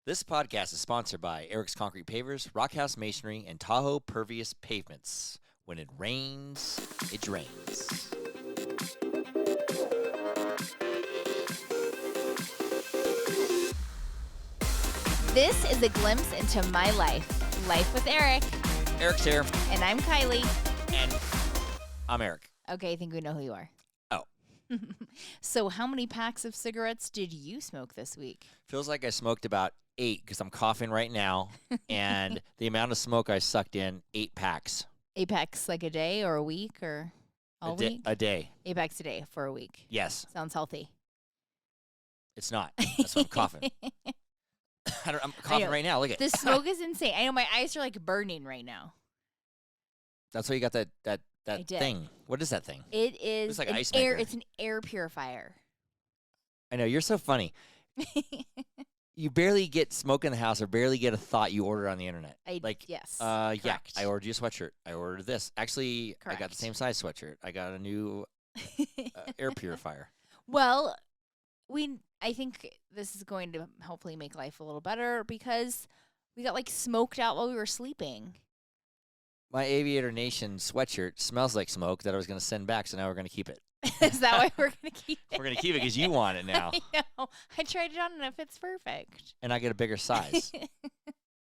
This podcast is sponsored by Eric's Concrete Pavers, Rockhouse Masonry, and Tahoe Pervious Pavements. When it rains, it drains. This is a glimpse into my life. Life with Eric. Eric's here. And I'm Kylie. And I'm Eric. Okay, I think we know who you are. Oh. So how many packs of cigarettes did you smoke this week? Feels like I smoked about 8 because I'm coughing right now. And the amount of smoke I sucked in, 8 packs. 8 packs like a day or a week or all week? A day. 8 packs a day for a week. Yes. Sounds healthy. It's not. That's why I'm coughing. I'm coughing right now. Look at the smoke is insane. I know my eyes are like burning right now. That's why you got that thing. What is that thing? It is it's like an ice air. maker. It's an air purifier. I know, you're so funny. You barely get smoke in the house or barely get a thought you order on the internet. Yes. Yeah, I ordered you a sweatshirt. I ordered this. Actually, Correct. I got the same size sweatshirt. I got a new air purifier. Well, I think this is going to hopefully make life a little better because we got like smoked out while we were sleeping. My Aviator Nation sweatshirt smells like smoke that I was going to send back, so now we're going to keep it. Is that why we're going to keep it? We're going to keep it because you want it now. I know. I tried it on and it fits perfect. And I get a bigger size.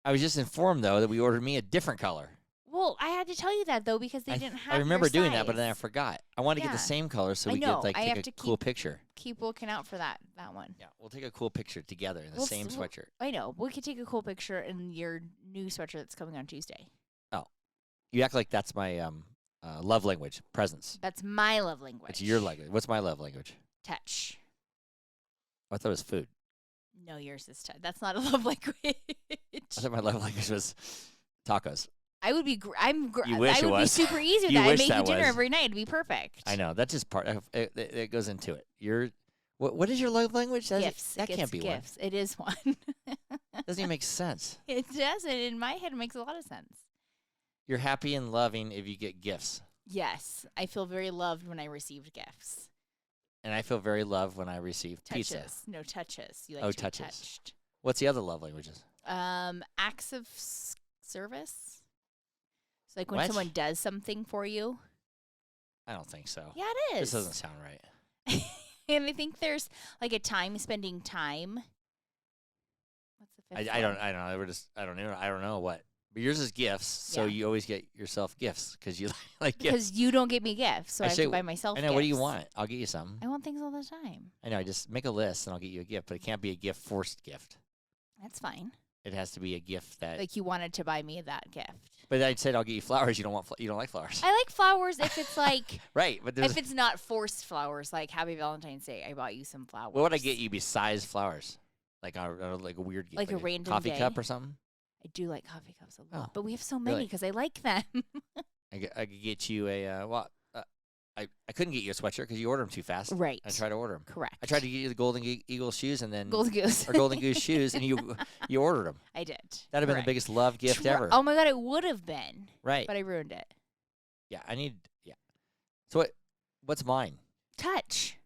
I was just informed, though, that we ordered me a different color. Well, I had to tell you that, though, because they didn't have I remember your doing size. that, but then I forgot. I wanted to get the same color so we could take a cool picture. Keep looking out for that one. Yeah, we'll take a cool picture together in the same sweatshirt. I know. We could take a cool picture in your new sweatshirt that's coming on Tuesday. Oh. You act like that's my love language, presents. That's my love language. It's your language. What's my love language? Touch. I thought it was food. No, yours is touch. That's not a love language. I thought my love language was tacos. I would be. You wish I would it was. be super easy with You that. I wish make that you dinner was. every night. It'd be perfect. I know. That's just part. It goes into it. What is your love language? Gifts. That can't be gifts. It is one. Doesn't even make sense. It doesn't. In my head, it makes a lot of sense. You're happy and loving if you get gifts. Yes, I feel very loved when I received gifts. And I feel very loved when I receive Touches. pizza. No touches. You like to touches. be touched. What's the other love languages? Acts of service. So like when What? someone does something for you. I don't think so. Yeah, it is. This doesn't sound right. And I think there's like a spending time. What's the fifth I don't one? know. I don't know what. But yours is gifts, so you always get yourself gifts because you like gifts. Because you don't get me gifts, so I have to buy myself I know. gifts. What do you want? I'll get you something. I want things all the time. I know. I just make a list and I'll get you a gift, but it can't be a forced gift. That's fine. It has to be a gift that. Like you wanted to buy me that gift. But I said I'll get you flowers. You don't want. You don't like flowers. I like flowers if it's like. Right, but if it's not forced flowers, like Happy Valentine's Day, I bought you some flowers. What would I get you besides flowers? Like a weird gift, like a random coffee day. cup or something. I do like coffee cups a lot, Oh, but we have so many because I like them. I could get you I couldn't get you a sweatshirt because you ordered them too fast. Right. I tried to order them. Correct. I tried to get you the Golden Eagle shoes and then Golden Goose. or Golden Goose shoes and you ordered them. I did. That'd have been the biggest love gift ever. Oh my god, it would have been. Right. But I ruined it. Yeah, So what's mine? Touch.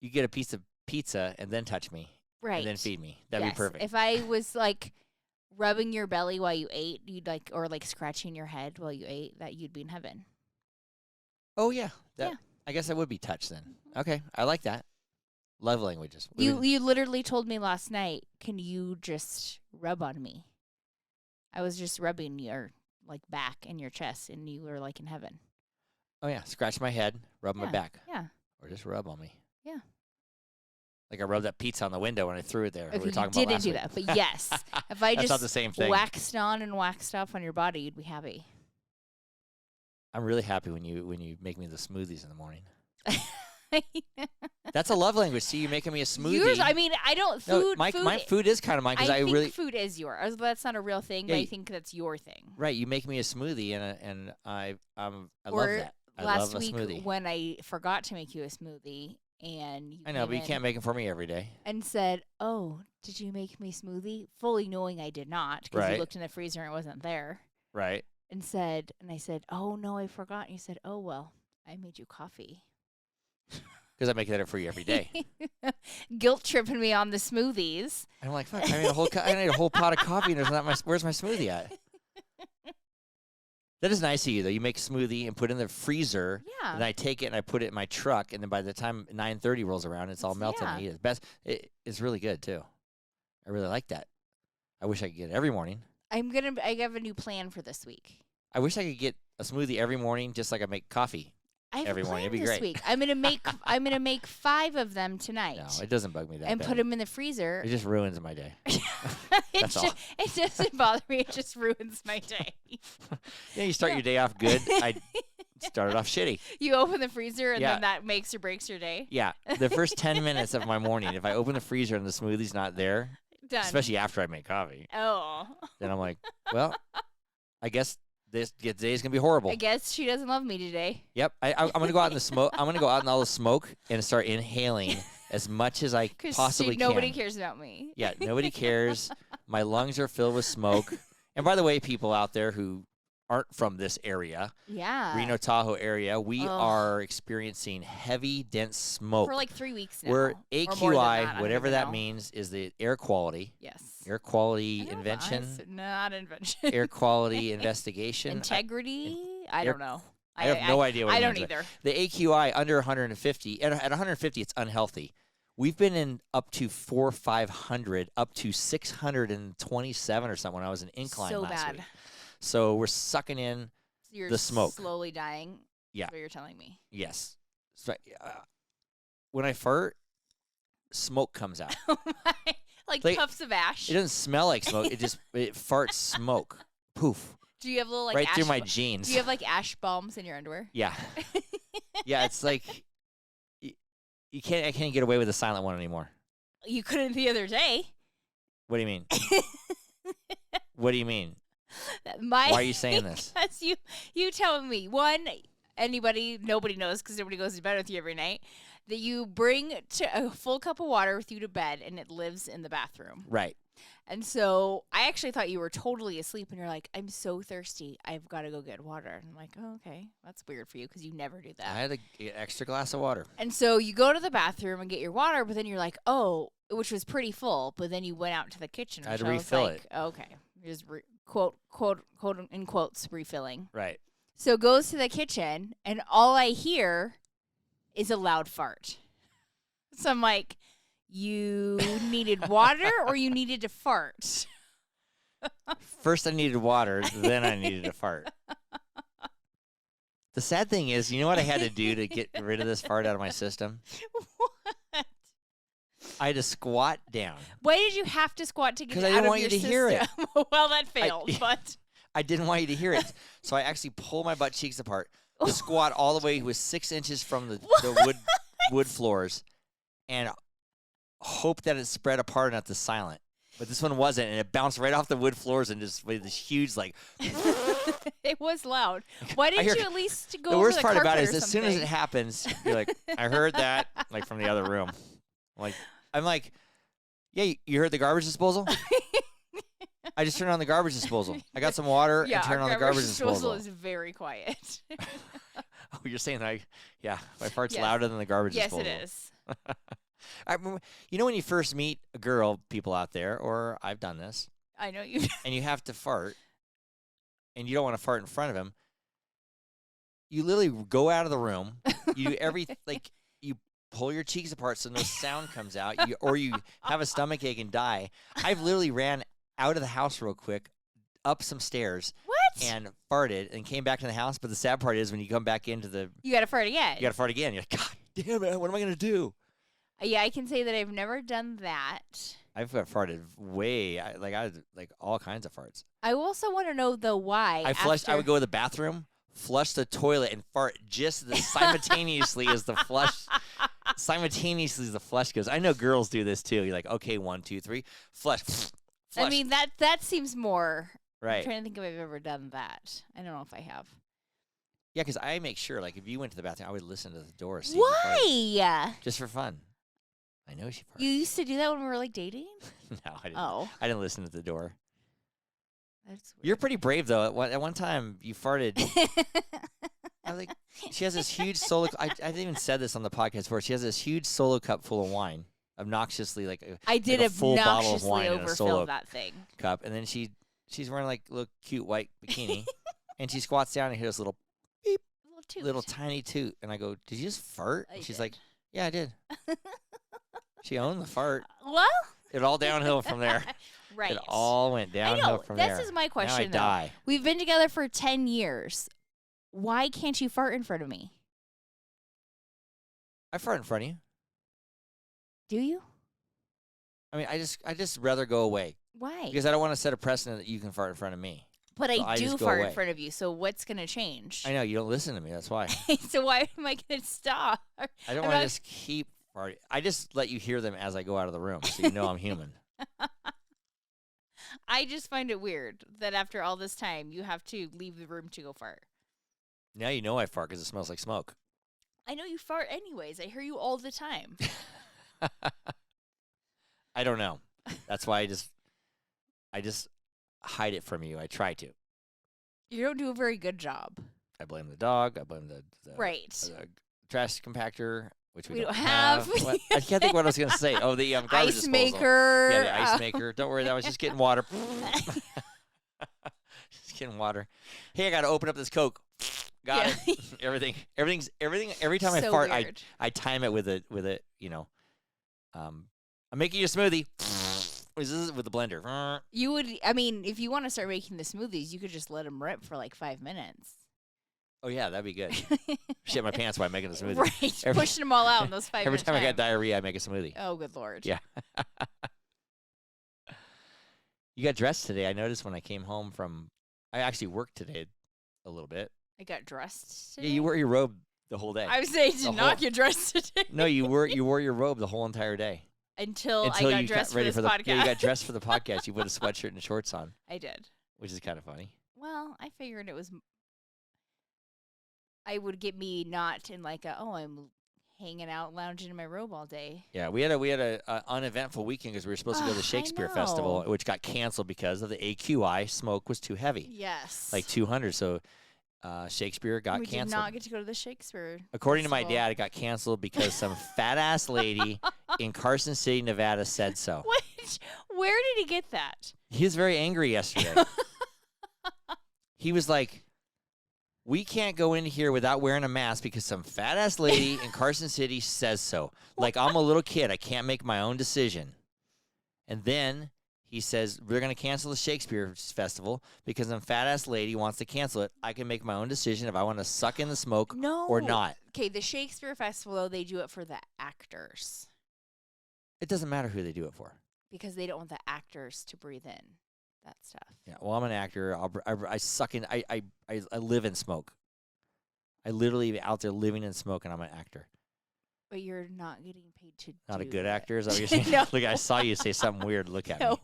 You get a piece of pizza and then touch me. Right. And then feed me. That'd be perfect. If I was like rubbing your belly while you ate, or scratching your head while you ate, that you'd be in heaven. Oh yeah. Yeah. I guess I would be touched then. Okay, I like that. Love languages. You literally told me last night, can you just rub on me? I was just rubbing your back and your chest, and you were like in heaven. Oh yeah, scratch my head, rub my back. Yeah. Or just rub on me. Yeah. Like I rubbed that pizza on the window when I threw it there. Okay, we were talking you about didn't do last that, week. but yes, if I That's just not the same thing. waxed on and waxed off on your body, you'd be happy. I'm really happy when you make me the smoothies in the morning. That's a love language. See, you're making me a smoothie. Yours, I mean, I don't food. No, my food is kind of mine because I think really food is yours. That's not a real thing, but I think that's your thing. right. You make me a smoothie, and I love that. I last love a week smoothie. when I forgot to make you a smoothie, and you I know, but you can't make them for me every day. and said, "Oh, did you make me smoothie?" Fully knowing I did not, because you Right. looked in the freezer and it wasn't there. Right. And I said, "Oh no, I forgot." And you said, "Oh well, I made you coffee." Because I make that for you every day. Guilt tripping me on the smoothies. I'm like, fuck, I made a whole pot of coffee, and where's my smoothie at? That is nice of you, though. You make a smoothie and put it in the freezer. Yeah. And I take it and I put it in my truck, and then by the time 9:30 rolls around, it's all melted. Yeah. And I eat it. It's really good, too. I really like that. I wish I could get it every morning. I have a new plan for this week. I wish I could get a smoothie every morning, just like I make coffee. I have every a plan morning. It'd be this great. week. I'm gonna make 5 of them tonight. No, it doesn't bug me that and bad. put them in the freezer. It just ruins my day. That's all. It doesn't bother me. It just ruins my day. Yeah, you start your day off good. I started off shitty. You open the freezer and then that makes or breaks your day. Yeah, the first 10 minutes of my morning, if I open the freezer and the smoothie's not there, Done. especially after I make coffee, then I'm like, well, I guess this day's gonna be horrible. I guess she doesn't love me today. Yep, I'm gonna go out in the smoke. I'm gonna go out in all the smoke and start inhaling as much as I possibly can. Nobody cares about me. Yeah, nobody cares. My lungs are filled with smoke. And by the way, people out there who aren't from this area, Reno Tahoe area, we are experiencing heavy, dense smoke for like 3 weeks now. Where AQI, that, whatever that means, is the air quality. Yes. Air quality invention. Not invention. Air quality investigation. Integrity. I don't know. I have no idea what it means. I don't either. The AQI under 150. At 150, it's unhealthy. We've been in up to 400, 500, up to 627 or something when I was in incline last week. So we're sucking in the smoke. Slowly dying. Yeah. That's what you're telling me. Yes. So, when I fart, smoke comes out. like puffs of ash. It doesn't smell like smoke. It farts smoke. Poof. Do you have little right through my jeans? Do you have like ash bombs in your underwear? Yeah. Yeah, it's like I can't get away with the silent one anymore. You couldn't the other day. What do you mean? What do you mean? Why are you saying this? Because you telling me nobody knows because nobody goes to bed with you every night, that you bring a full cup of water with you to bed and it lives in the bathroom. Right. And so I actually thought you were totally asleep and you're like, I'm so thirsty. I've got to go get water. And I'm like, oh, okay. That's weird for you because you never do that. I had to get an extra glass of water. And so you go to the bathroom and get your water, but then you're like, oh, which was pretty full. But then you went out to the kitchen. I had to refill it. Okay. Just quote in quotes, refilling. Right. So goes to the kitchen and all I hear is a loud fart. So I'm like, you needed water or you needed to fart? First I needed water, then I needed to fart. The sad thing is, you know what I had to do to get rid of this fart out of my system? What? I had to squat down. Why did you have to squat to get it out of your system? Because I didn't want you to hear it. Well, that failed, but... I didn't want you to hear it. So I actually pulled my butt cheeks apart. The squat all the way was 6 inches from the wood floors. And hope that it spread apart enough to silent. But this one wasn't, and it bounced right off the wood floors and just made this huge, like... It was loud. Why didn't you at least go over the worst the part carpet about it or is as soon as something? it happens, you're like, I heard that, like, from the other room. I'm like, yeah, you heard the garbage disposal? I just turned on the garbage disposal. I got some water and turned on the garbage disposal. Is very quiet. Oh, you're saying my fart's louder than the garbage disposal. Yes, it is. You know when you first meet a girl, people out there, or I've done this. I know you. And you have to fart, and you don't want to fart in front of him. You literally go out of the room. You do you pull your cheeks apart so no sound comes out, or you have a stomach ache and die. I've literally ran out of the house real quick, up some stairs. And farted and came back to the house. But the sad part is when you come back into you got to fart again. You got to fart again. You're like, God damn it, what am I going to do? Yeah, I can say that I've never done that. I've got farted like all kinds of farts. I also want to know though why. I would go to the bathroom, flush the toilet, and fart just simultaneously as the flush. Simultaneously as the flush goes. I know girls do this too. You're like, okay, 1, 2, 3, flush. I mean that seems more. Right. I'm trying to think if I've ever done that. I don't know if I have. Yeah, because I make sure, like, if you went to the bathroom, I would listen to the door. See Why? Just for fun. I know she farted. You used to do that when we were, like, dating? No, I didn't. Oh. I didn't listen to the door. That's weird. You're pretty brave, though. At one time, you farted. I like. She has this huge solo. I haven't even said this on the podcast before. She has this huge solo cup full of wine, obnoxiously I did like a full bottle of obnoxiously wine in a overfill solo that thing. cup, and then she's wearing like a little cute white bikini, and she squats down and hears this little beep, Toot. little tiny toot, and I go, "Did you just fart?" I And she's did. like, "Yeah, I did." She owned the fart. Well, It all downhill from there. right. It all went I downhill know. from there. This is my Now I question, though. die. We've been together for 10 years. Why can't you fart in front of me? I fart in front of you. Do you? I mean, I just rather go away Why? because I don't want to set a precedent that you can fart in front of me. But so I I do just go fart away. in front of you, so what's going to change? I know you don't listen to me. That's why So why am I going to stop? I don't I'm want to not- just keep farting. I just let you hear them as I go out of the room, so you know I'm human. I just find it weird that after all this time, you have to leave the room to go fart. Now you know I fart because it smells like smoke. I know you fart anyways. I hear you all the time. I don't know. That's why I just hide it from you. I try to. You don't do a very good job. I blame the dog. I blame the Right. trash compactor, which we We don't don't have. What? I can't think what I was going to say. Oh, the garbage Ice disposal. maker. Yeah, the ice maker. Don't worry, that was just getting water. Just getting water. Hey, I got to open up this Coke. Got Yeah. it. Everything. Every time I So fart, weird. I time it with a I'm making you a smoothie. This is with the blender. You would, I mean, if you want to start making the smoothies, you could just let them rip for like 5 minutes. Oh yeah, that'd be good. Shit my pants while I'm making the smoothie. Right. Every- Pushing them all out in those 5 Every minutes. time I got diarrhea, I make a smoothie. Oh, good Lord. Yeah. You got dressed today. I noticed when I came home from. I actually worked today a little bit. I got dressed today? Yeah, you wore your robe the whole day. I was saying The to not whole- get dressed today. No, you wore your robe the whole entire day Until I until got you dressed got for ready this for the podcast. yeah. You got dressed for the podcast. You put a sweatshirt and shorts on, I did. which is kind of funny. Well, I figured it was. I would get me not in like I'm hanging out, lounging in my robe all day. Yeah, we had a uneventful weekend because we were supposed to go to the I Shakespeare Festival, know. which got canceled because of the AQI smoke was too heavy, Yes. like 200. So Shakespeare got we did canceled. not get to go to the Shakespeare. According to my Festival. dad, it got canceled because some fat ass lady in Carson City, Nevada, said so. What? Where did he get that? He was very angry yesterday. He was like, "We can't go in here without wearing a mask because some fat ass lady in Carson City says so. Like I'm a little kid, I can't make my own decision." And then he says, "We're going to cancel the Shakespeare Festival because some fat ass lady wants to cancel it. I can make my own decision if I want to suck in the smoke No. or not." Okay, the Shakespeare Festival, though, they do it for the actors It doesn't matter who they do it for. because they don't want the actors to breathe in that stuff. Yeah, well, I'm an actor. I suck in. I live in smoke. I literally be out there living in smoke, and I'm an actor. But you're not getting paid to Not a do good that. actor. Is that what you're saying? No. Look, I saw you say something weird. Look at me No,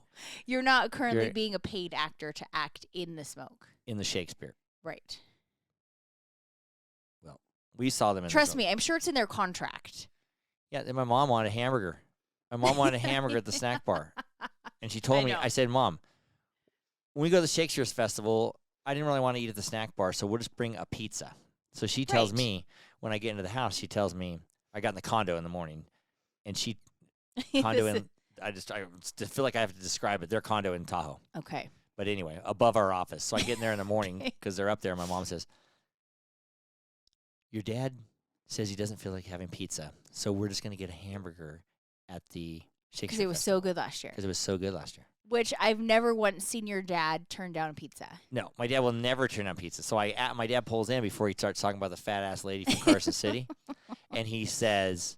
you're not currently You're- being a paid actor to act in the smoke. in the Shakespeare. Right. We saw them in. Trust the me, I'm sure it's in their contract. Yeah, then my mom wanted a hamburger. My mom wanted a hamburger at the snack bar, and she told I me. know. I said, "Mom, when we go to the Shakespeare's Festival, I didn't really want to eat at the snack bar, so we'll just bring a pizza." So she tells Right. me when I get into the house, she tells me I got in the condo in the morning, and she condo in. I just feel like I have to describe it. Their condo in Tahoe. Okay. But anyway, above our office. So I get in there in the morning because they're up there. And my mom says, "Your dad says he doesn't feel like having pizza, so we're just going to get a hamburger at the Shakespeare Because it was so good last year. because it was so good last year." Which I've never once seen your dad turn down a pizza. No, my dad will never turn down pizza. So my dad pulls in before he starts talking about the fat ass lady from Carson City, and he says,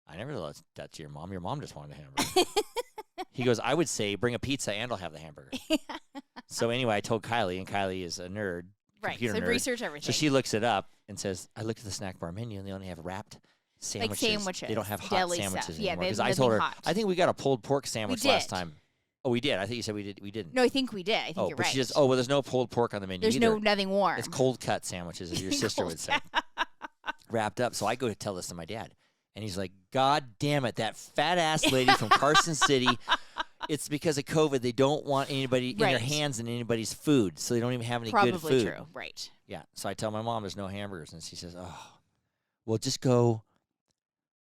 "I never let that to your mom. Your mom just wanted a hamburger." He goes, "I would say bring a pizza and I'll have the hamburger." So anyway, I told Kylie, and Kylie is a nerd. Right. Computer So nerd. research everything. So she looks it up and says, "I looked at the snack bar menu and they only have wrapped sandwiches. sandwiches, They don't have hot deli sandwiches stuff. Yeah, anymore." they Because have I told her, nothing hot. I think we got a pulled pork sandwich last did. time. Oh, we did. I think you said we did. We didn't. No, I think we did. I think oh, you're but right. she just. Oh, well, there's no pulled pork on the menu There's either. no nothing warm. It's cold cut sandwiches, as your sister Cold would say, wrapped up. So I go to tell this to my dad, and he's like, "God damn it, that fat ass lady from Carson City It's because of COVID. They don't want anybody in their Right. hands in anybody's food, so they don't even have any good Probably food. true. Right. Yeah. So I tell my mom there's no hamburgers, and she says, "Oh, well, just go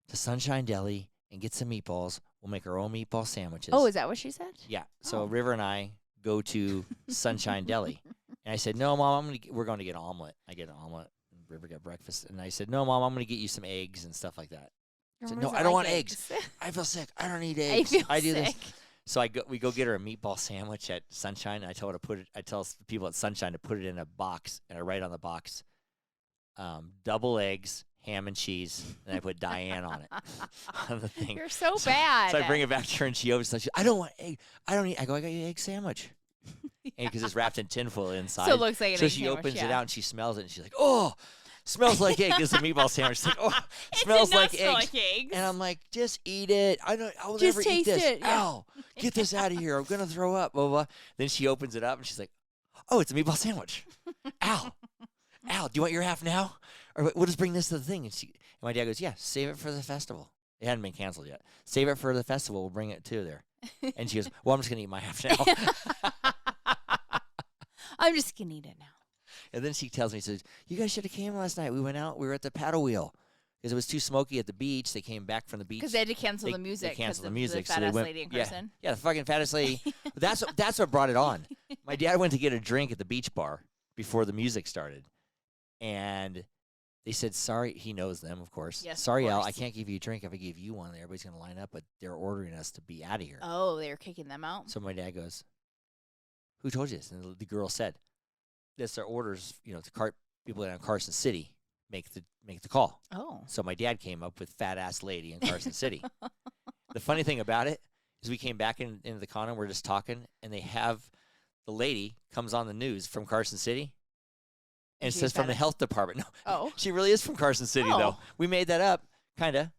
to Sunshine Deli and get some meatballs. We'll make our own meatball sandwiches." Oh, is that what she said? Yeah. So Oh. River and I go to Sunshine Deli, and I said, "No, Mom, we're going to get an omelet." I get an omelet, and River got breakfast, and I said, "No, Mom, I'm going to get you some eggs and stuff like that." I said, "No, I don't want eggs. I feel sick. I don't need eggs. I do feel this." sick. So we go get her a meatball sandwich at Sunshine. And I tell the people at Sunshine to put it in a box, and I write on the box, double eggs, ham and cheese, and I put Diane on it on the thing. You're so bad. So I bring it back to her, and she opens it. I don't want egg. I don't need. I go. I got you an egg sandwich, because it's wrapped in tinfoil inside. So it looks like an So egg she sandwich, opens it yeah. out, and she smells it, and she's like, "Oh, smells like egg." It's a meatball sandwich. She's like, "Oh, It smells did not like smell eggs." like eggs. And I'm like, "Just eat it. I'll Just never eat taste this. it, yeah. Ow, get this out of here. I'm gonna throw up." Blah, blah, blah. Then she opens it up, and she's like, "Oh, it's a meatball sandwich. Ow, ow. Do you want your half now, or we'll just bring this to the thing?" And my dad goes, "Yeah, save it for the festival. It hadn't been canceled yet. Save it for the festival. We'll bring it to there." And she goes, "Well, I'm just gonna eat my half now." I'm just gonna eat it now. And then she tells me, says, "You guys should have came last night. We went out. We were at the paddle wheel because it was too smoky at the beach. They came back from the beach Because they had to cancel the music. They canceled 'cause the music, The so fat they ass went. lady in Yeah, person. yeah, the fucking fattest lady. That's what brought it on. My dad went to get a drink at the beach bar before the music started, and they said, "Sorry." He knows them, of course. Yes, of "Sorry, Al, I course. can't give you a drink. If I gave you one, everybody's gonna line up, but they're ordering us to be out of here." Oh, they were kicking them out. So my dad goes, "Who told you this?" And the girl said, "That's their orders. To people in Carson City make the call." Oh. So my dad came up with fat ass lady in Carson City. The funny thing about it is we came back into the condo, we're just talking, and they have the lady comes on the news from Carson City, and it She's says from the fat. health department. No, Oh. she really is from Carson City though. Oh. We made that up, kind of,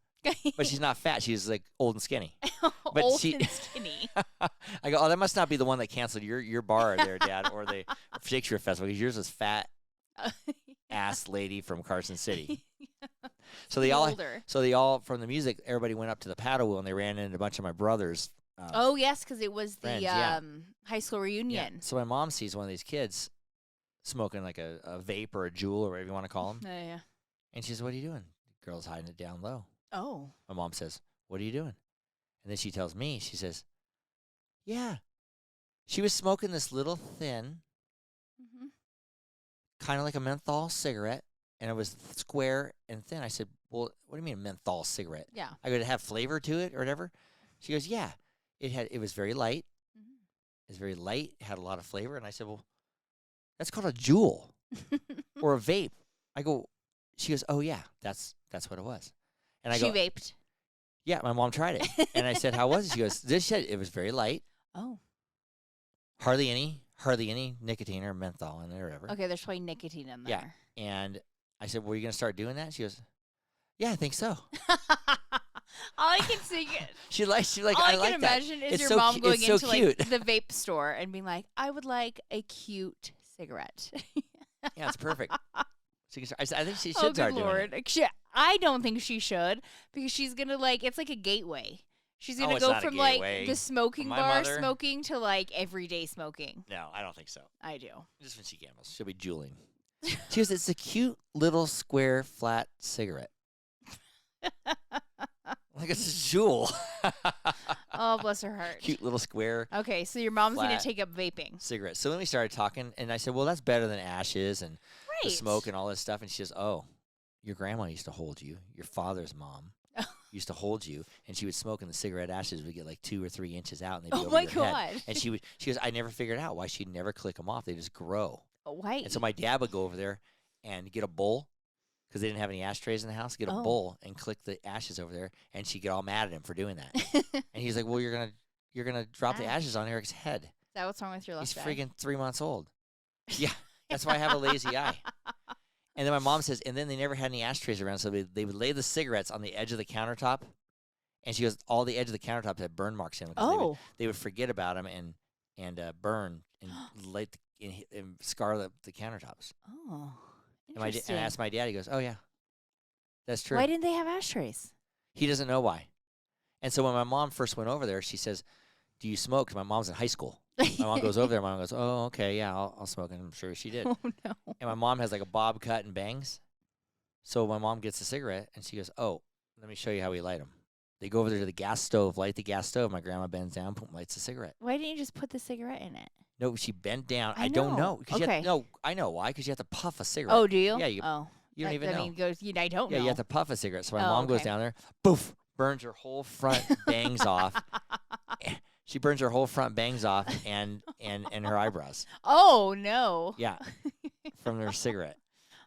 but she's not fat. She's like old and skinny. But Old she- and skinny. I go, "Oh, that must not be the one that canceled your bar there, Dad, or the Shakespeare Festival, because yours was fat ass lady from Carson City." So they all from the music, everybody went up to the paddle wheel and they ran into a bunch of my brothers. Oh yes, because it was the Friends, yeah. high school Yeah. reunion. So my mom sees one of these kids smoking like a vape or a jewel or whatever you want to call them, Yeah. and she says, "What are you doing?" The girl's hiding it down low. Oh. My mom says, "What are you doing?" And then she tells me, she says, "Yeah, she was smoking this little thin, Mm-hmm. kind of like a menthol cigarette, and it was square and thin." I said, "Well, what do you mean a menthol cigarette?" Yeah. I go, "Did it have flavor to it or whatever?" She goes, "Yeah, it was very light. Mm-hmm. It was very light. It had a lot of flavor." And I said, "Well, that's called a jewel or a vape." I go, she goes, "Oh yeah, that's what it was." And I She go, vaped. "Yeah, my mom tried it." And I said, "How was it?" She goes, "This shit, it was very light, Oh. hardly any nicotine or menthol in there or whatever." Okay, there's probably nicotine in Yeah. there. And I said, "Were you gonna start doing that?" She goes, "Yeah, I think so." All I can see, She like all I I like can that. imagine is It's your so mom cu- going it's so into cute. like the vape store and being like, "I would like a cute cigarette." Yeah, it's perfect. I think she should Oh, start good doing it. lord! I don't think she should because she's gonna it's like a gateway. She's gonna it's go not a from like gateway. the smoking My bar mother- smoking to like everyday smoking. No, I don't think so. I do. Just when she gambles, she'll be jeweling. She goes, "It's a cute little square flat cigarette." Like it's a jewel. Oh, bless her heart. Cute little square Okay, so your mom's gonna Flat. take up vaping. cigarette. So then we started talking, and I said, "Well, that's better than ashes and the Right. smoke and all this stuff." And she says, "Oh, your grandma used to hold you. Your father's mom used to hold you, and she would smoke, and the cigarette ashes would get like 2 or 3 inches out, and they'd be Oh over my your head." god. And she goes, "I never figured out why she'd never click them off. They just grow." White. And so my dad would go over there and get a bowl because they didn't have any ashtrays in the house. Get a Oh. bowl and click the ashes over there, and she'd get all mad at him for doing that. And he's like, "Well, you're gonna drop the Ah. ashes on Eric's head. Is that what's wrong with your left He's eye? freaking 3 months old." Yeah, that's why I have a lazy eye. And then my mom says, and then they never had any ashtrays around, so they would lay the cigarettes on the edge of the countertop. And she goes, all the edge of the countertop had burn marks in them. 'Cause Oh. they would forget about them and burn and light and scar the countertops. Oh. And I Interesting. asked my dad. He goes, "Oh yeah, that's true." Why didn't they have ashtrays? He doesn't know why. And so when my mom first went over there, she says, do you smoke? 'Cause my mom's in high school. My mom goes over there. My mom goes, oh, okay, yeah, I'll smoke. And I'm sure she did. Oh no. And my mom has like a bob cut and bangs. So my mom gets a cigarette, and she goes, oh, let me show you how we light them. They go over there to the gas stove, light the gas stove. My grandma bends down, lights a cigarette. Why didn't you just put the cigarette in it? No, she bent down. I don't know. know. 'Cause Okay. no, I know why. Because you have to puff a cigarette. Oh, do you? Yeah, you Oh. don't That- even I know. mean, I don't know. Yeah, you have to puff a cigarette. So my Oh, mom goes okay. down there, poof, burns her whole front bangs off. She burns her whole front bangs off and her eyebrows. Oh no. Yeah, from her cigarette.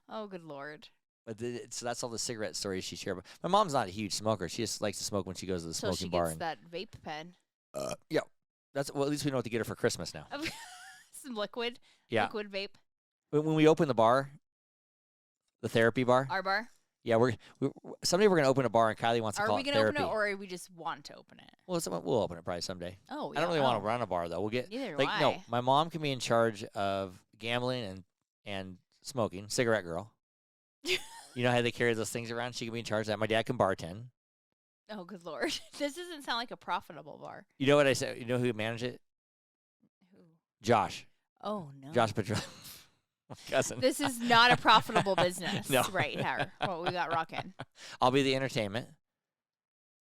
Oh, good Lord. But so that's all the cigarette stories she shared. My mom's not a huge smoker. She just likes to smoke when she goes to the So smoking she bar. gets And that vape pen. yeah, at least we know what to get her for Christmas now. Some liquid. Yeah, Liquid vape. when we open the bar, the therapy bar. Our bar. Yeah, someday we're gonna open a bar, and Kylie wants to Are call we it gonna therapy. open it, or we just want to open it? Well, we'll open it probably someday. Oh, I don't really want to run a bar though. We'll get Neither like do no. I. My mom can be in charge of gambling and smoking. Cigarette girl. You know how they carry those things around? She can be in charge of that. My dad can bartend. Oh, good Lord. This doesn't sound like a profitable bar. You know what I said? You know who managed it? Who? Josh. Oh no. Josh Petro. My cousin. This is not a profitable business, No. right here. What we got rocking. I'll be the entertainment.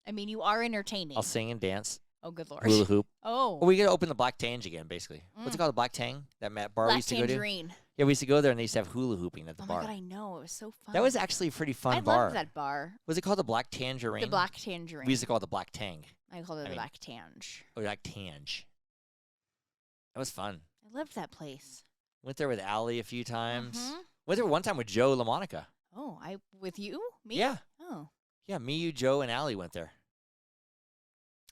I mean, you are entertaining. I'll sing and dance. Oh, good Lord. Hula hoop. Oh. Well, we gotta open the Black Tange again, basically. What's it Mm. called? The Black Tang? That bar we Black used to go to? Tangerine. Yeah, we used to go there and they used to have hula hooping at the Oh bar. my God, I know. It was so fun. That was actually a pretty fun I bar. loved that bar. Was it called the Black Tangerine? The Black Tangerine. We used to call it the Black Tang. I called it I the mean- Black Tange. Or Black Tange. That was fun. I loved that place. Went there with Allie a few times. Mhm. Went there one time with Joe LaMonica. Oh, with you? Me? Yeah. Oh. Yeah, me, you, Joe, and Allie went there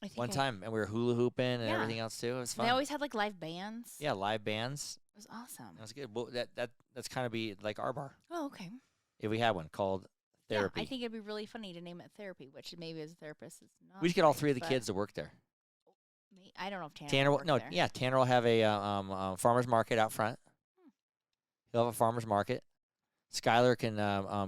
I think one time, and we were hula hooping and Yeah. everything else too. It was And fun. they always had like live bands. Yeah, live bands. It was awesome. That was good. Well, that's kind of be like our bar Oh, okay. if we had one called Therapy. Yeah, I think it'd be really funny to name it Therapy, which maybe as a therapist is not. we should get all great, three of the but kids to work there. I don't know if Tanner. Tanner, will work there. yeah, Tanner will have a farmer's market out front. Hmm. He'll have a farmer's market. Skylar can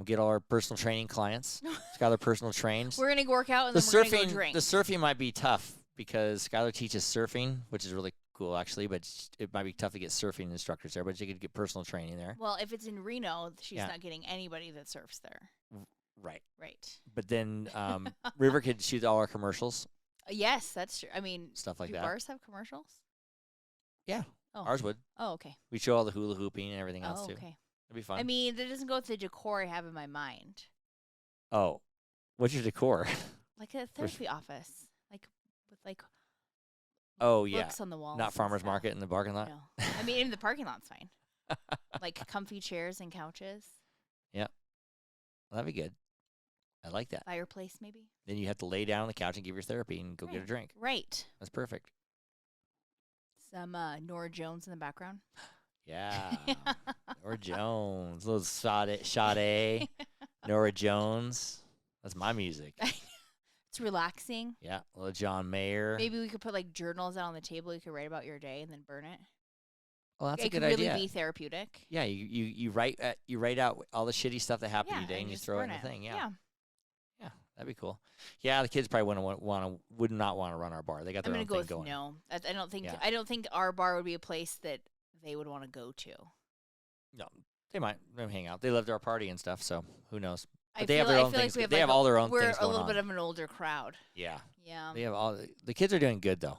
get all our personal training clients. Skylar personal trains. We're gonna work out and The then we're gonna surfing, go drink. the surfing might be tough because Skylar teaches surfing, which is really cool actually. But it might be tough to get surfing instructors there. But you could get personal training there. Well, if it's in Reno, she's Yeah. not getting anybody that surfs there. Right. Right. But then River could shoot all our commercials, Yes, that's true. I mean, stuff like do that. bars have commercials? Yeah, Oh. ours would. Oh, okay. We show all the hula hooping and everything else Oh, too. okay. It'd be fun. I mean, that doesn't go with the decor I have in my mind. Oh, what's your decor? Like a therapy office, like with like Oh yeah, books on the walls. not and farmers stuff. market in the parking lot. No, I mean in the parking lot's fine. Like comfy chairs and couches, That'd be good. I like that. fireplace maybe. Then you have to lay down on the couch and give your therapy and go get a Right. drink. Right. That's perfect. Some Nora Jones in the background. Yeah. Nora Jones, little Sade, Nora Jones. That's my music. It's relaxing. Yeah, little John Mayer. Maybe we could put like journals out on the table. You could write about your day and then burn it. Oh, that's it a good could really idea. be therapeutic. Yeah, you write out all the shitty stuff that happened Yeah, today and you just throw it in burn the thing. Yeah. Yeah. Yeah, that'd be cool. Yeah, the kids probably would not want to run our bar. They got I'm their gonna own go thing with going. no. I don't think. Yeah. I don't think our bar would be a place that they would want to go to. No, they might hang out. They lived our party and stuff, so who knows? I But they have feel- their I own feel things. Like we have They like have all their own we're things a going little on. bit of an older crowd. Yeah, Yeah. they have all. The kids are doing good though.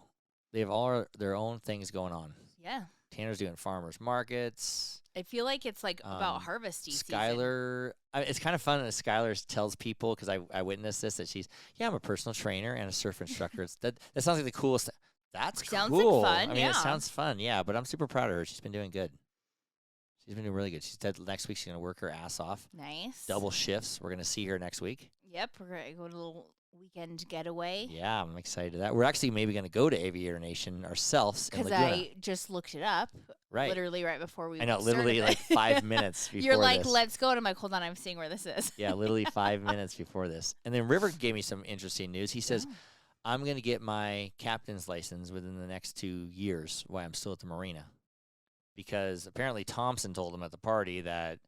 They have all their own things going on. Yeah. Tanner's doing farmers markets. I feel like it's like about harvesty season. Skylar, it's kind of fun that Skylar tells people because I witnessed this that she's I'm a personal trainer and a surf instructor. that sounds like the coolest. That's Sounds like cool. fun, I mean, yeah. it sounds fun. Yeah, but I'm super proud of her. She's been doing good. She's been doing really good. She said next week she's gonna work her ass off. Nice. Double shifts. We're gonna see her next week. Yep. We're gonna go to a little weekend getaway. Yeah, I'm excited to that. We're actually maybe gonna go to Aviator Nation ourselves in Because Laguna. I just looked it up. Right. Literally right before we. I know, started literally it. like 5 minutes before You're like, this. let's go, and I'm like, hold on, I'm seeing where this is. Yeah, literally 5 minutes before this. And then River gave me some interesting news. He says, Oh. I'm going to get my captain's license within the next 2 years while I'm still at the marina. Because apparently Thompson told him at the party that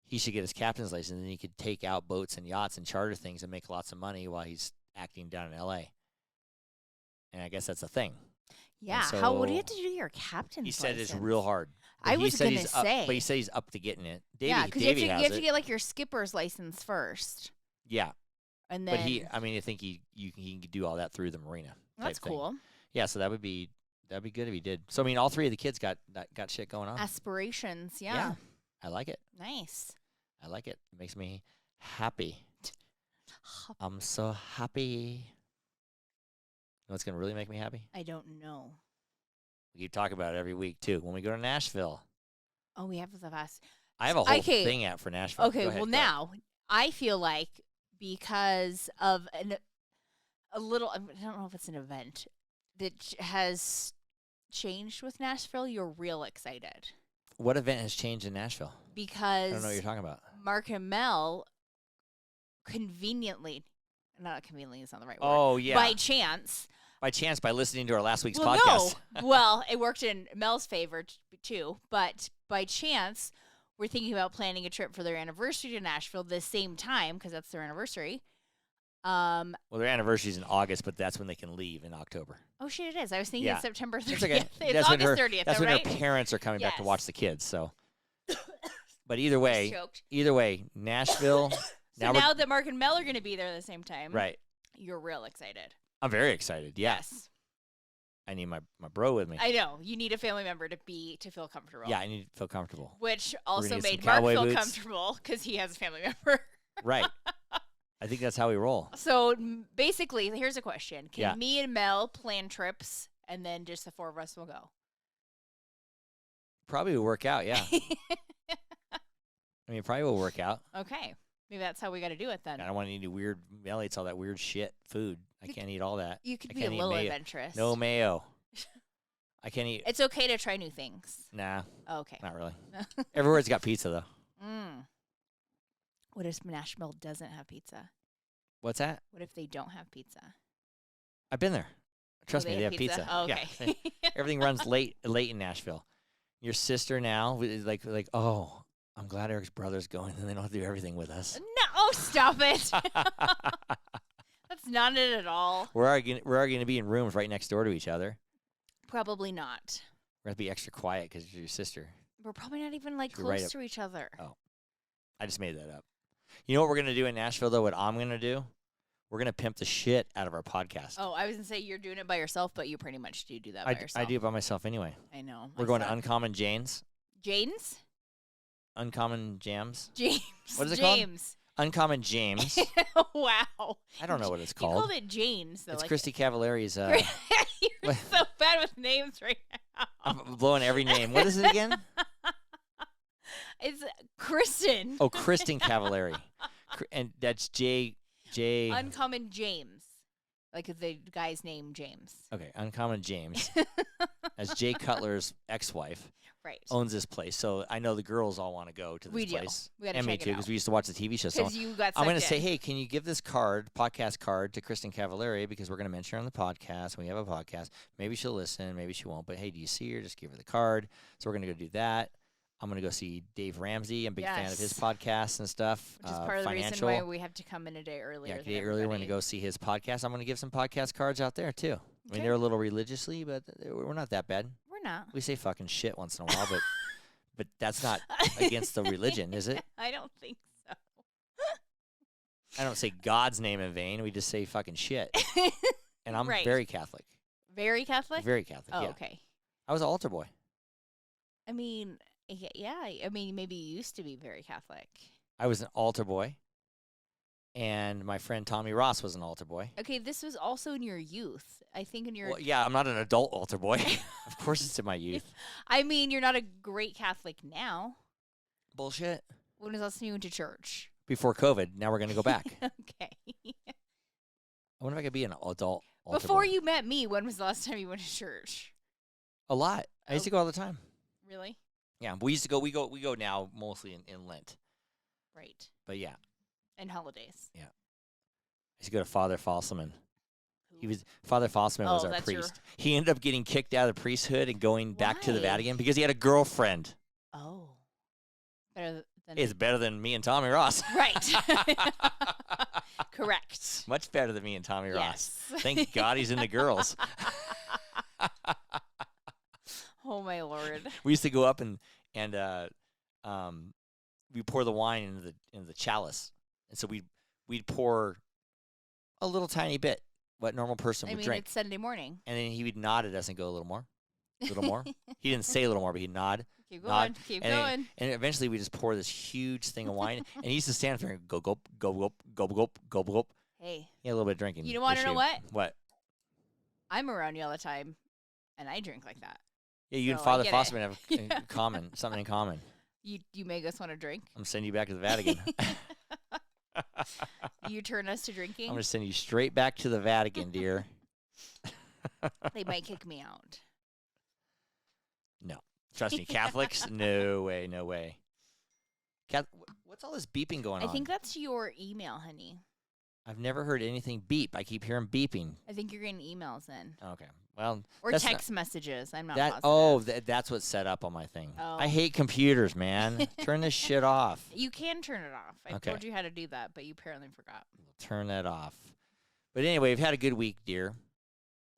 he should get his captain's license and he could take out boats and yachts and charter things and make lots of money while he's acting down in L.A. and I guess that's a thing. Yeah. So What do you have to do your captain's he said license? it's real hard. But I he was said gonna he's up, say. but he said he's up to getting it. Yeah, Davey, because Davey you has have to it. get like your skipper's license first, Yeah, and then. but I think he can do all that through the marina. That's type thing. cool. Yeah, so that'd be good if he did. So I mean, all three of the kids got shit going on. Aspirations. Yeah. I like it. Nice. I like it. It makes me happy. I'm so happy. You know what's gonna really make me happy? I don't know. We keep talking about it every week too. When we go to Nashville, Oh, we have the fast. I have a whole Okay. thing out for Nashville. Okay, Go ahead, well go ahead. now I feel like because of a little, I don't know if it's an event that has changed with Nashville, you're real excited What event has changed in Nashville? I because don't know what you're talking about. Mark and Mel conveniently, not conveniently, it's not the right word. Oh yeah, By chance. by chance, by listening to our last week's Well, podcast. no. Well, it worked in Mel's favor too, but by chance, we're thinking about planning a trip for their anniversary to Nashville the same time because that's their anniversary. Well, their anniversary's in August, but that's when they can leave in October. Oh shit, it is. I was thinking Yeah. it's September 30th. That's okay. It's That's when August 30th, That's though, when right? her parents are coming back to Yes. watch the kids. So, but either I was way, choked. Nashville. So now that Mark and Mel are going to be there at the same time, right? you're real excited. I'm very excited. Yes, I need my bro with me. I know. You need a family member to feel comfortable. Yeah, I need to feel comfortable. Which also get some made Mark cowboy feel boots. comfortable because he has a family member. Right. I think that's how we roll. So basically, here's a question: can Yeah. me and Mel plan trips, and then just the four of us will go? Probably will work out. Yeah. I mean, it probably will work out. Okay, maybe that's how we got to do it then. I don't want any weird. Mel eats all that weird shit food. I can't eat all that. You could I be a can't eat little mayo. adventurous. No mayo. I can't eat. It's okay to try new things. Nah, Okay. not really. Everywhere's got pizza though. What if Nashville doesn't have pizza? What's that? What if they don't have pizza? I've been there. Trust Oh, me, they have pizza. Oh, Yeah. okay. Everything runs late in Nashville. Your sister now is like, oh, I'm glad Eric's brother's going, and they don't have to do everything with us. No, oh, stop it. That's not it at all. We're going to be in rooms right next door to each other. Probably not. We're going to be extra quiet because you're your sister. We're probably not even like You're right close up- to each other. Oh. I just made that up. You know what we're going to do in Nashville, though? What I'm going to do? We're going to pimp the shit out of our podcast. Oh, I was gonna say you're doing it by yourself, but you pretty much do that by yourself. I do it by myself anyway. I know. We're going to Uncommon James. James. Uncommon Jams. James. What is it called? James. Uncommon James. Wow. I don't know what it's You called. called it James. Though, It's like, Christy Cavallari's. You're what- so bad with names right now. I'm blowing every name. What is it again? It's Kristen. Oh, Kristen Cavallari. And that's J. Uncommon James. Like the guy's name, James. Okay, Uncommon James. As Jay Cutler's ex-wife Right. owns this place, so I know the girls all want to go to this We do. place. We gotta and me check it too, out. because we used to watch the TV show. So Because you got I'm going to say, hey, can you give this podcast card to Kristen Cavallari, because we're going to mention her on the podcast. We have a podcast. Maybe she'll listen, maybe she won't. But hey, do you see her? Just give her the card. So we're going to go do that. I'm going to go see Dave Ramsey. I'm a big fan of his Yes. podcasts and stuff. Which is part of the reason financial. why we have to come in a day earlier. Yeah, a than day earlier. We're going to everybody. go see his podcast. I'm going to give some podcast cards out there too. I mean, Okay. they're a little religiously, but we're not that bad. We're not. We say fucking shit once in a while, but that's not against the religion, is it? I don't think so. I don't say God's name in vain. We just say fucking shit. And I'm Right. very Catholic. Very Catholic? Very Catholic. Oh, Yeah. okay. I was an altar boy. I mean, yeah. I mean, maybe you used to be very Catholic. I was an altar boy. And my friend Tommy Ross was an altar boy. Okay, this was also in your youth. I think in your. Well, yeah, I'm not an adult altar boy. Of course it's in my youth. I mean, you're not a great Catholic now. Bullshit. When was the last time you went to church? Before COVID. Now we're going to go back. Okay. I wonder if I could be an adult altar Before boy. you met me, when was the last time you went to church? A lot. I used to go all the time. Really? Yeah, we used to go. We go now mostly in Lent. Right. But yeah, And holidays. I used to go to Father Fosselman. Father Fosselman was Oh, our that's your- priest. He ended up getting kicked out of the priesthood and going back to the Why? Vatican because he had a girlfriend. Oh. Better Then It's better than me and Tommy Ross. right. Correct. Much better than me and Tommy Ross. Yes. Thank God he's into girls. Oh my Lord. We used to go up and we pour the wine into the chalice, and so we'd pour a little tiny bit, what a normal person would drink, it's Sunday morning. and then he would nod at us and go a little more, a little more. He didn't say a little more, but he'd nod. Keep Nod, going. Keep and going. then- and eventually we just pour this huge thing of wine, and he used to stand there and go gulp, go gulp, go gulp, go gulp. Hey, He had a little bit of drinking. you don't want to know issue. what? What? I'm around you all the time, and I drink like that. Yeah, you and So I Father get Fossman it. have in common, something in common. You make us want to drink. I'm sending you back to the Vatican. You turn us to I'm drinking. going to send you straight back to the Vatican, dear. They might kick me out. No. Trust me, Catholics, no way, no way. What's all this beeping going on? I think that's your email, honey. I've never heard anything beep. I keep hearing beeping. I think you're getting emails in. Okay. Well, Or that's text messages. I'm not that. positive. Oh, that's what's set up on my thing. Oh. I hate computers, man. Turn this shit off. You can turn it off. I Okay. told you how to do that, but you apparently forgot. Turn that off. But anyway, we've had a good week, dear.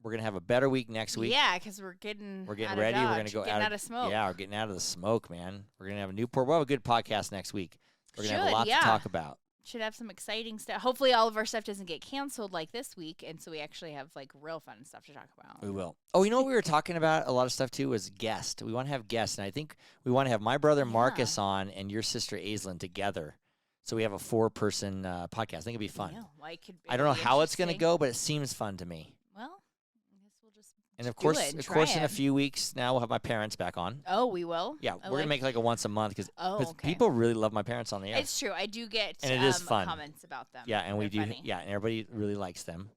We're gonna have a better week next week. Yeah, because we're getting We're getting out ready. Of We're Dodge, gonna go getting out of smoke. Yeah, we're getting out of the smoke, man. We're gonna have a Newport. We'll have a good podcast next week. We're gonna have a Should, lot yeah. to talk about. Should have some exciting stuff. Hopefully, all of our stuff doesn't get canceled like this week, and so we actually have like real fun stuff to talk about. We will. Oh, you know what we were talking about a lot of stuff too was guests. We want to have guests, and I think we want to have my brother Marcus on and your sister Aislinn together. So we have a 4-person podcast. I think it'd be fun. Yeah, well, I don't know it'd be how it's going to interesting. go, but it seems fun to me. Well, I guess we'll just And of do course, it and of try course, in a it. few weeks now we'll have my parents back on. Oh, we will. Yeah, I we're gonna make like a once a month because Oh, okay. people really love my parents on the air. It's true. I do get And it is fun. comments about them. Yeah, and we They're do. funny. Yeah, and everybody really likes them.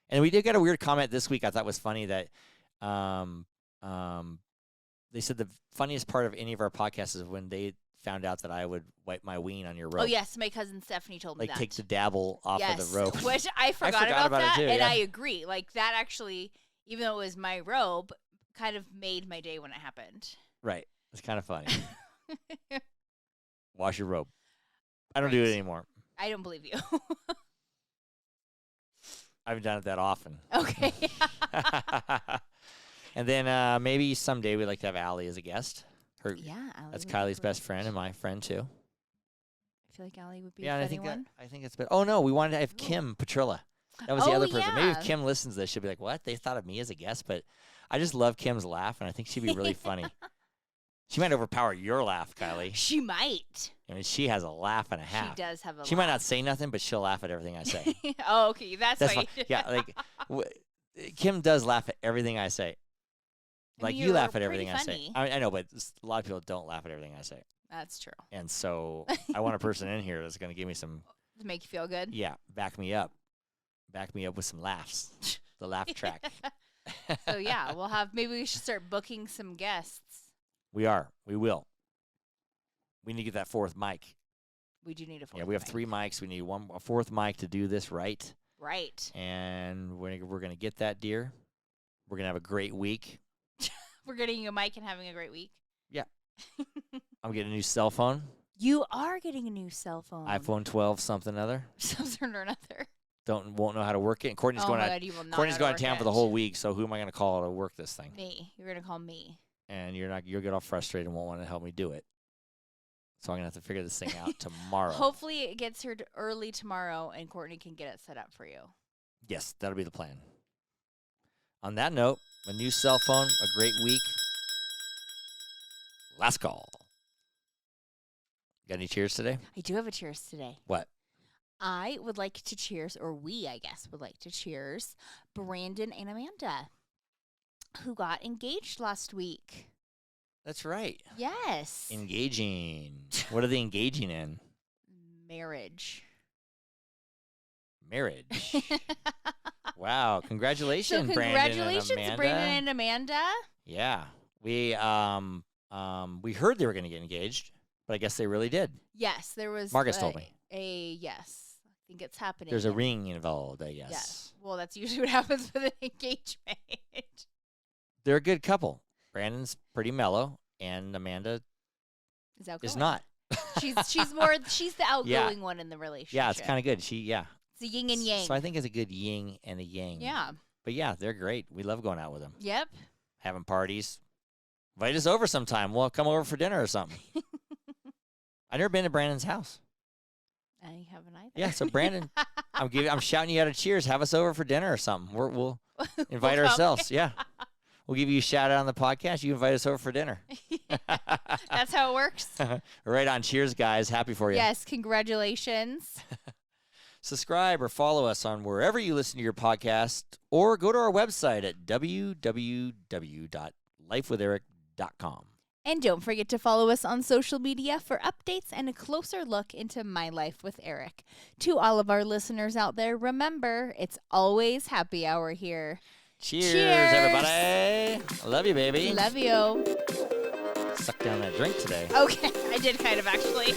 And we did get a weird comment this week. I thought was funny that they said the funniest part of any of our podcasts is when they found out that I would wipe my ween on your rope. Oh yes, my cousin Stephanie told me Like that. take the dabble off yes, of the rope. which I forgot, forgot about it that, too, and yeah. I agree. Like that actually, even though it was my robe, kind of made my day when it happened. Right. It's kind of funny. Wash your rope. I don't do it Right. anymore. I don't believe you. I haven't done it that often. Okay. And then maybe someday we'd like to have Allie as a guest. Her, Yeah, Allie that's would be Kylie's great. best friend and my friend too. I feel like Allie would be Yeah, a and funny one. I think it's been. Oh no, we wanted to have Kim Petrilla. That was the Oh, other person. Maybe if yeah. Kim listens to this, she'll be like, "What? They thought of me as a guest?" But I just love Kim's laugh, and I think she'd be really funny. She might overpower your laugh, Kylie. She might. I mean, she has a laugh and a half. She does have a She might not laugh. say nothing, but she'll laugh at everything I say. Oh, okay. That's That's why. fine. Yeah, like Kim does laugh at everything I say. I Like mean, you you're laugh at pretty everything I say. funny. I know, but a lot of people don't laugh at everything I say. That's true. And so I want a person in here that's going to give me some, To make you feel good. yeah, back me up. Back me up with some laughs. The laugh track. So yeah, maybe we should start booking some guests. We are. We will. We need to get that 4th mic. We do need a fourth. Yeah, we have mic. 3 mics. We need a 4th mic to do this right. Right. And we're going to get that, dear. We're going to have a great week. We're getting a mic and having a great week. Yeah. I'm getting a new cell phone. You are getting a new cell phone. iPhone 12 something other. Something or another. Won't know how to work it. And Courtney's Oh going my out. God, you will not Courtney's know going how to to town work for the it. whole week, so who am I going to call to work this thing? Me. You're gonna call me. And you'll get all frustrated and won't want to help me do it. So I'm going to have to figure this thing out tomorrow. Hopefully it gets here early tomorrow, and Courtney can get it set up for you. Yes, that'll be the plan. On that note, a new cell phone, a great week. Last call. Got any cheers today? I do have a cheers today. What? I would like to cheers, or we, I guess, would like to cheers Brandon and Amanda, who got engaged last week. That's right. Yes. Engaging. What are they engaging in? Marriage. Marriage. Wow. Congratulations, So Brandon congratulations, and Amanda. Brandon and Amanda. Yeah. We heard they were going to get engaged, but I guess they really did. Yes, there was. Marcus told me. Yes. I think it's happening. There's a ring involved, I guess. Yes. Well, that's usually what happens with an engagement. They're a good couple. Brandon's pretty mellow, and Amanda Is that is not. She's the outgoing one in the relationship. Yeah, it's kind of good. It's a yin and yang. So I think it's a good yin and a yang. Yeah. But yeah, they're great. We love going out with them. Yep. Having parties. Invite us over sometime. We'll come over for dinner or something. I've never been to Brandon's house. I haven't either. Yeah, so Brandon, I'm shouting you out of cheers. Have us over for dinner or something. We'll invite ourselves. Yeah. We'll give you a shout out on the podcast. You invite us over for dinner. That's how it works. Right on. Cheers, guys. Happy for you. Yes, congratulations. Subscribe or follow us on wherever you listen to your podcast, or go to our website at www.lifewitheric.com. And don't forget to follow us on social media for updates and a closer look into my life with Eric. To all of our listeners out there, remember, it's always happy hour here. Cheers, everybody. I love you, baby. Love you. Suck down that drink today. Okay, I did kind of actually.